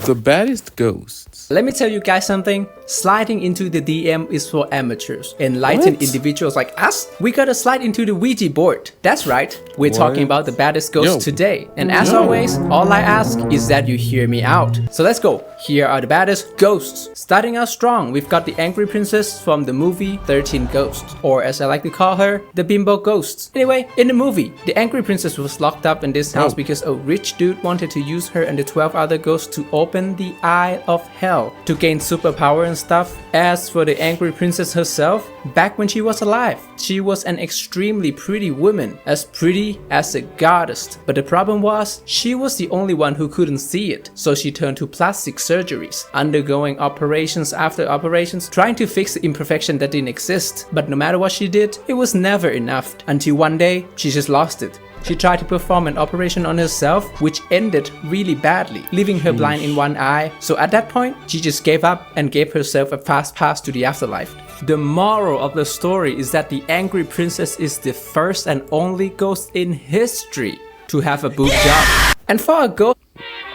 The baddest ghosts. Let me tell you guys something. Sliding into the DM is for amateurs. Enlightened What? individuals like us, we gotta slide into the Ouija board. That's right. We're talking about the baddest ghosts today. And as always, all I ask is that you hear me out. So let's go. Here are the baddest ghosts. Starting out strong, we've got the angry princess from the movie 13 Ghosts. Or as I like to call her, the bimbo ghosts. Anyway, in the movie, the angry princess was locked up in this house because a rich dude wanted to use her and the 12 other ghosts to open the Eye of Hell to gain superpower and stuff. As for the angry princess herself, back when she was alive, she was an extremely pretty woman, as pretty as a goddess. But the problem was, she was the only one who couldn't see it, so she turned to plastic surgeries, undergoing operations after operations, trying to fix the imperfection that didn't exist. But no matter what she did, it was never enough, until one day, she just lost it. She tried to perform an operation on herself, which ended really badly, leaving her blind in one eye. So at that point, she just gave up and gave herself a fast pass to the afterlife. The moral of the story is that the angry princess is the first and only ghost in history to have a boob job. And for a ghost...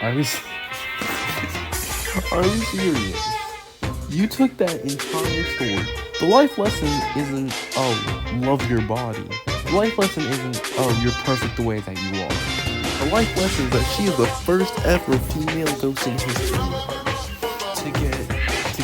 Are you serious? You took that entire story. The life lesson isn't, oh, love your body. The life lesson isn't, oh, you're perfect the way that you are. The life lesson is that she is the first ever female ghost in history to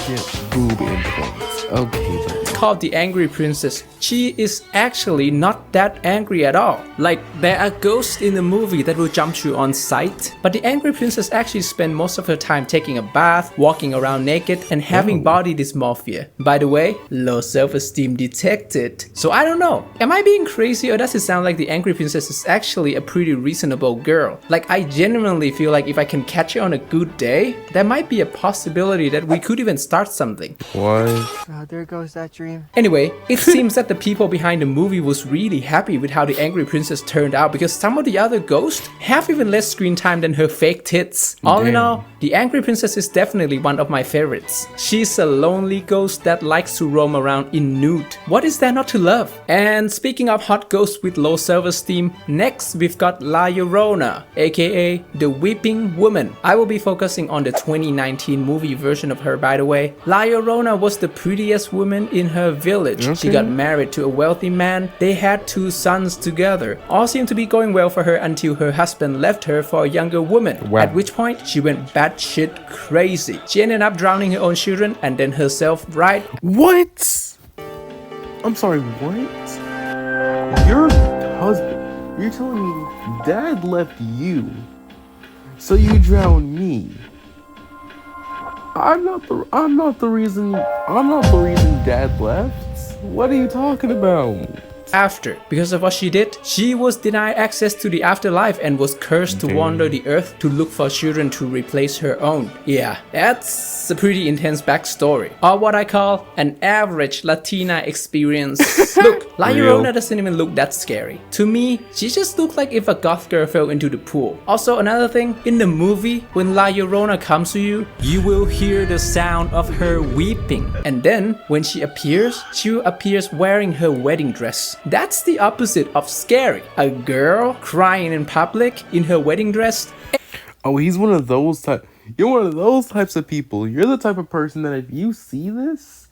get boob implants. Okay then. It's called the angry princess. She is actually not that angry at all. Like, there are ghosts in the movie that will jump you on sight, but the angry princess actually spent most of her time taking a bath, walking around naked, and having body dysmorphia. By the way, low self-esteem detected. So I don't know, am I being crazy, or does it sound like the angry princess is actually a pretty reasonable girl? Like, I genuinely feel like if I can catch her on a good day, there might be a possibility that we could even start something. What? Oh, there goes that dream. Anyway, it seems that the people behind the movie was really happy with how the angry princess turned out, because some of the other ghosts have even less screen time than her fake tits. All in all, the angry princess is definitely one of my favorites. She's a lonely ghost that likes to roam around in nude. What is there not to love? And speaking of hot ghosts with low self-esteem, next we've got La Llorona, aka the Weeping Woman. I will be focusing on the 2019 movie version of her, by the way. La Llorona was the prettiest woman in her village. She got married to a wealthy man. They had 2 sons together. All seemed to be going well for her until her husband left her for a younger woman. At which point she went batshit crazy. She ended up drowning her own children and then herself right. What? I'm sorry, what? Your husband, you're telling me dad left you, so you drowned me. I'm not the reason dad left. What are you talking about? After, because of what she did, she was denied access to the afterlife and was cursed to wander the earth to look for children to replace her own. Yeah, that's a pretty intense backstory, or what I call an average Latina experience. Look, La Llorona doesn't even look that scary. To me, she just looked like if a goth girl fell into the pool. Also, another thing, in the movie, when La Llorona comes to you, you will hear the sound of her weeping. And then, when she appears wearing her wedding dress. That's the opposite of scary. A girl crying in public in her wedding dress. Oh, he's one of those type. You're one of those types of people. You're the type of person that if you see this,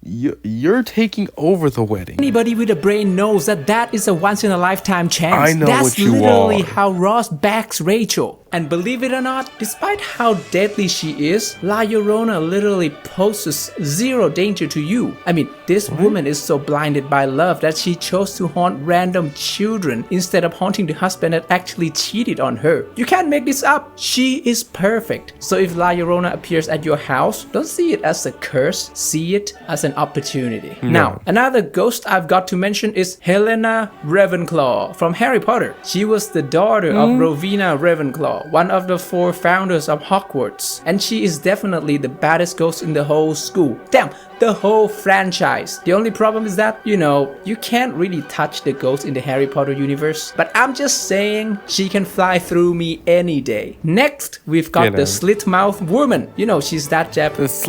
you're taking over the wedding. Anybody with a brain knows that that is a once-in-a-lifetime chance. I know That's what you literally are. how Ross backs Rachel. And believe it or not, despite how deadly she is, La Llorona literally poses zero danger to you. I mean, this woman is so blinded by love that she chose to haunt random children instead of haunting the husband that actually cheated on her. You can't make this up. She is perfect. So if La Llorona appears at your house, don't see it as a curse, see it as an opportunity. Now, another ghost I've got to mention is Helena Ravenclaw from Harry Potter. She was the daughter of Rowena Ravenclaw, one of the 4 founders of Hogwarts, and she is definitely the baddest ghost in the whole school. Damn, the whole franchise. The only problem is that, you know, you can't really touch the ghost in the Harry Potter universe, but I'm just saying she can fly through me any day. Next, we've got the slit-mouthed woman. You know, she's that Japanese.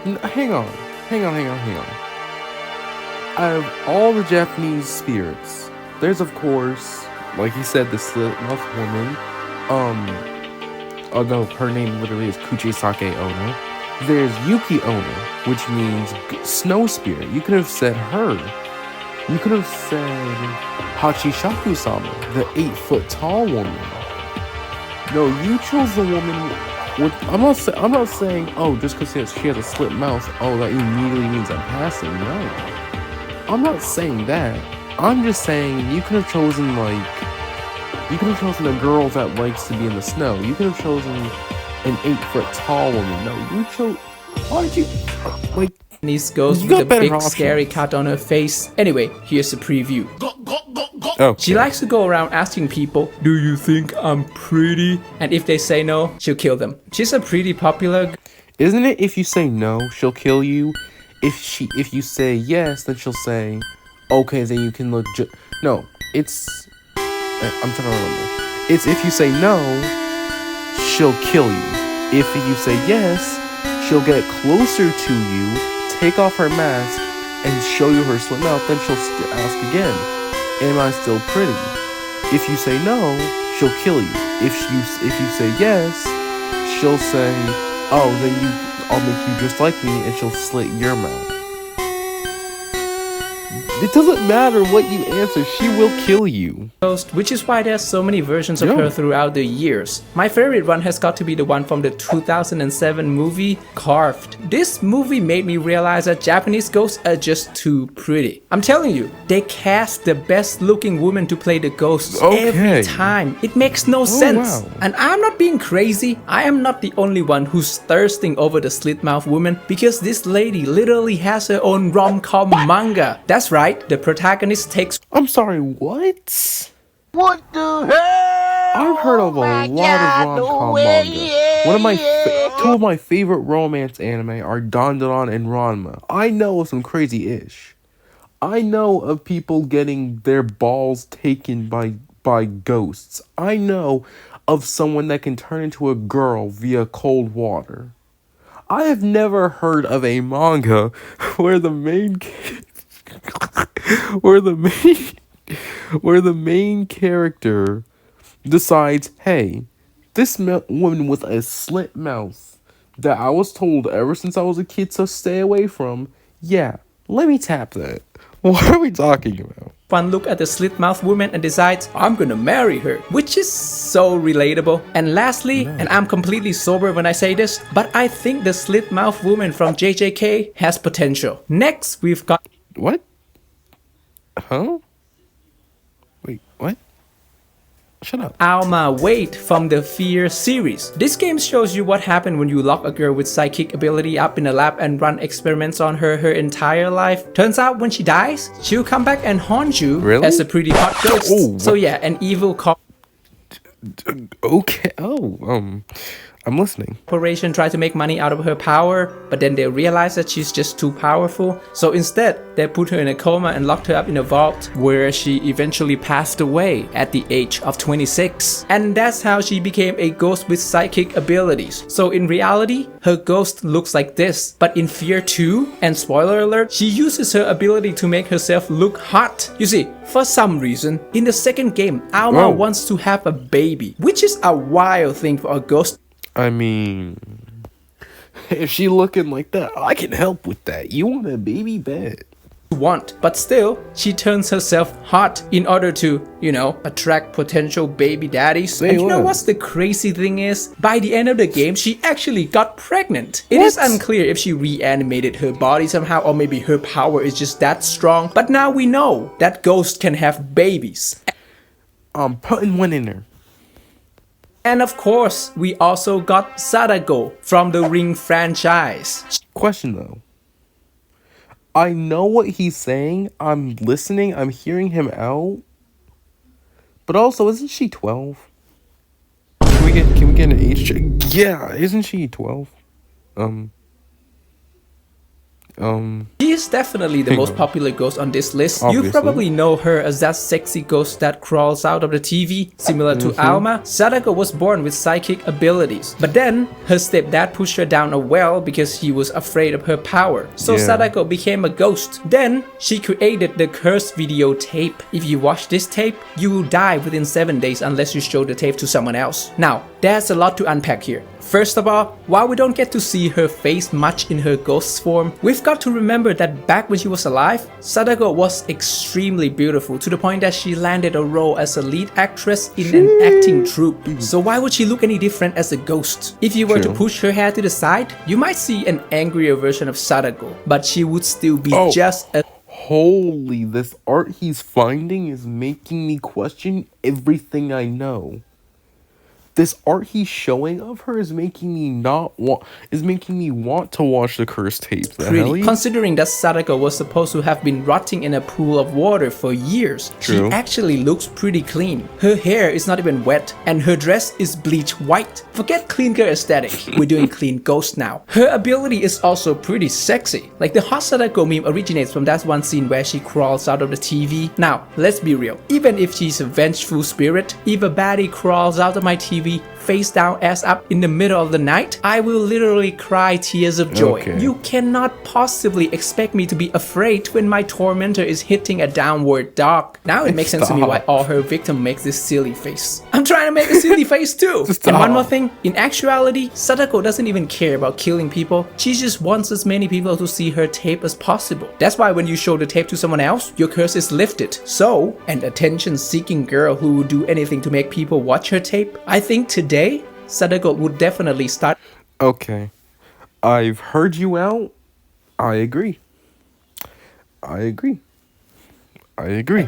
Hang on. Out of all the Japanese spirits, there's of course, like you said, the slit-mouthed woman. although her name literally is Kuchisake Owner. There's Yuki Owner, which means snow spirit. You could have said her. You could have said Hachishaku-sama, the 8-foot tall woman. No, you chose the woman with, I'm not saying, oh, just because she has a slit mouth, oh, that immediately means I'm passing. No. I'm not saying that. I'm just saying you could have chosen a girl that likes to be in the snow. You could have chosen an 8-foot tall woman. No, you chose. Why did you like? These ghosts You with got a better big options. scary cut on her face. Anyway, here's a preview. Oh, She likes to go around asking people, do you think I'm pretty? And if they say no, she'll kill them. She's a pretty popular. Isn't it? If you say no, she'll kill you. If you say yes, then she'll say, okay, then you can look. No, it's. I'm trying to remember. It's if you say no, she'll kill you. If you say yes, she'll get closer to you, take off her mask, and show you her slit mouth. Then she'll ask again, am I still pretty? If you say no, she'll kill you. If you say yes, she'll say, oh, then I'll make you just like me, and she'll slit your mouth. It doesn't matter what you answer, she will kill you. Ghost, which is why there's so many versions of her throughout the years. My favorite one has got to be the one from the 2007 movie Carved. This movie made me realize that Japanese ghosts are just too pretty. I'm telling you, they cast the best looking woman to play the ghosts every time. It makes no sense. Wow. And I'm not being crazy. I am not the only one who's thirsting over the slit mouth woman, because this lady literally has her own rom-com manga. That's right. The protagonist takes. I'm sorry, what? What the hell? I've heard of a lot of rom-com manga. Two of my favorite romance anime are Dandadan and Ranma. I know of some crazy-ish. I know of people getting their balls taken by ghosts. I know of someone that can turn into a girl via cold water. I have never heard of a manga where the main character decides, hey, this woman with a slit mouth that I was told ever since I was a kid to stay away from, yeah, let me tap that. What are we talking about? One look at the slit mouth woman and decides, I'm gonna marry her, which is so relatable. And lastly, and I'm completely sober when I say this, but I think the slit mouth woman from JJK has potential. Next, we've got. What? Huh? Wait, what? Shut up. Alma Wade from the Fear series. This game shows you what happened when you lock a girl with psychic ability up in a lab and run experiments on her entire life. Turns out when she dies, she'll come back and haunt you as a pretty hot ghost. Oh, so yeah, an evil Okay. I'm listening. corporation tried to make money out of her power, but then they realized that she's just too powerful. So instead, they put her in a coma and locked her up in a vault, where she eventually passed away at the age of 26. And that's how she became a ghost with psychic abilities. So in reality, her ghost looks like this. But in Fear 2, and spoiler alert, she uses her ability to make herself look hot. You see, for some reason, in the second game, Alma wants to have a baby, which is a wild thing for a ghost. I mean, if she looking like that, I can help with that. You want a baby? Bet. Want, but still, she turns herself hot in order to, attract potential baby daddies. And you know what's the crazy thing is? By the end of the game, she actually got pregnant. It is unclear if she reanimated her body somehow, or maybe her power is just that strong. But now we know that ghosts can have babies. I'm putting one in there. And of course, we also got Sadago from the Ring franchise. Question though. I know what he's saying. I'm listening. I'm hearing him out. But also, isn't she 12? Can we get an age check? Yeah, isn't she 12? She is definitely the most popular ghost on this list. Obviously. You probably know her as that sexy ghost that crawls out of the TV, similar to Alma. Sadako was born with psychic abilities, but then her stepdad pushed her down a well because he was afraid of her power. So Sadako became a ghost. Then she created the cursed videotape. If you watch this tape, you will die within 7 days unless you show the tape to someone else. Now, there's a lot to unpack here. First of all, while we don't get to see her face much in her ghost form, we've got to remember that back when she was alive, Sadako was extremely beautiful to the point that she landed a role as a lead actress in an acting troupe. So why would she look any different as a ghost? If you were to push her hair to the side, you might see an angrier version of Sadako, but she would still be just a... Holy, this art he's finding is making me question everything I know. This art he's showing of her is making me want to watch the cursed tapes. Pretty, considering that Sadako was supposed to have been rotting in a pool of water for years. True. She actually looks pretty clean. Her hair is not even wet, and her dress is bleach white. Forget clean girl aesthetic, we're doing clean ghost now. Her ability is also pretty sexy. Like the hot Sadako meme originates from that one scene where she crawls out of the TV. Now, let's be real. Even if she's a vengeful spirit, if a baddie crawls out of my TV face down ass up in the middle of the night, I will literally cry tears of joy. You cannot possibly expect me to be afraid when my tormentor is hitting a downward dog. Now it makes sense to me why all her victim makes this silly face. I'm trying to make a silly face too. And one more thing, in actuality, Sadako doesn't even care about killing people. She just wants as many people to see her tape as possible. That's why when you show the tape to someone else, your curse is lifted. So, an attention-seeking girl who would do anything to make people watch her tape, I think today, Sadako would definitely start. Okay, I've heard you out. I agree.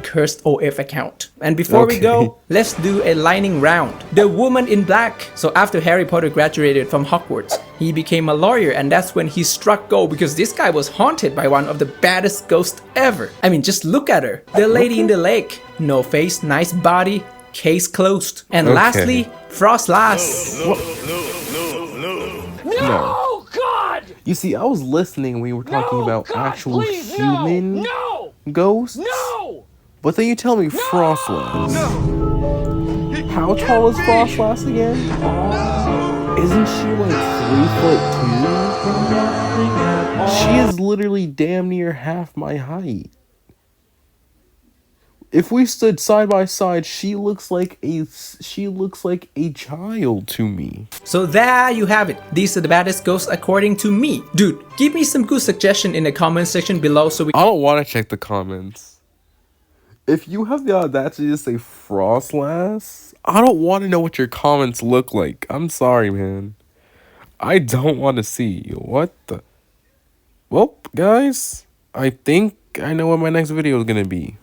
Cursed OF account. And before we go, let's do a lightning round. The Woman in Black. So after Harry Potter graduated from Hogwarts, he became a lawyer, and that's when he struck gold because this guy was haunted by one of the baddest ghosts ever. I mean, just look at her. The lady in the lake. No face, nice body, case closed. And lastly, Frost Lass. No, God! You see, I was listening when we were talking about actual human ghosts. No! But then you tell me Frostlass. No! How tall is Frostlass again? Isn't she like 3'2"? She is literally damn near half my height. If we stood side by side, she looks like a child to me. So there you have it. These are the baddest ghosts according to me. Dude, give me some good suggestion in the comment section below so we... I don't want to check the comments. If you have the audacity to say Frostlass, I don't want to know what your comments look like. I'm sorry, man. I don't want to see. What the... Well, guys, I think I know what my next video is going to be.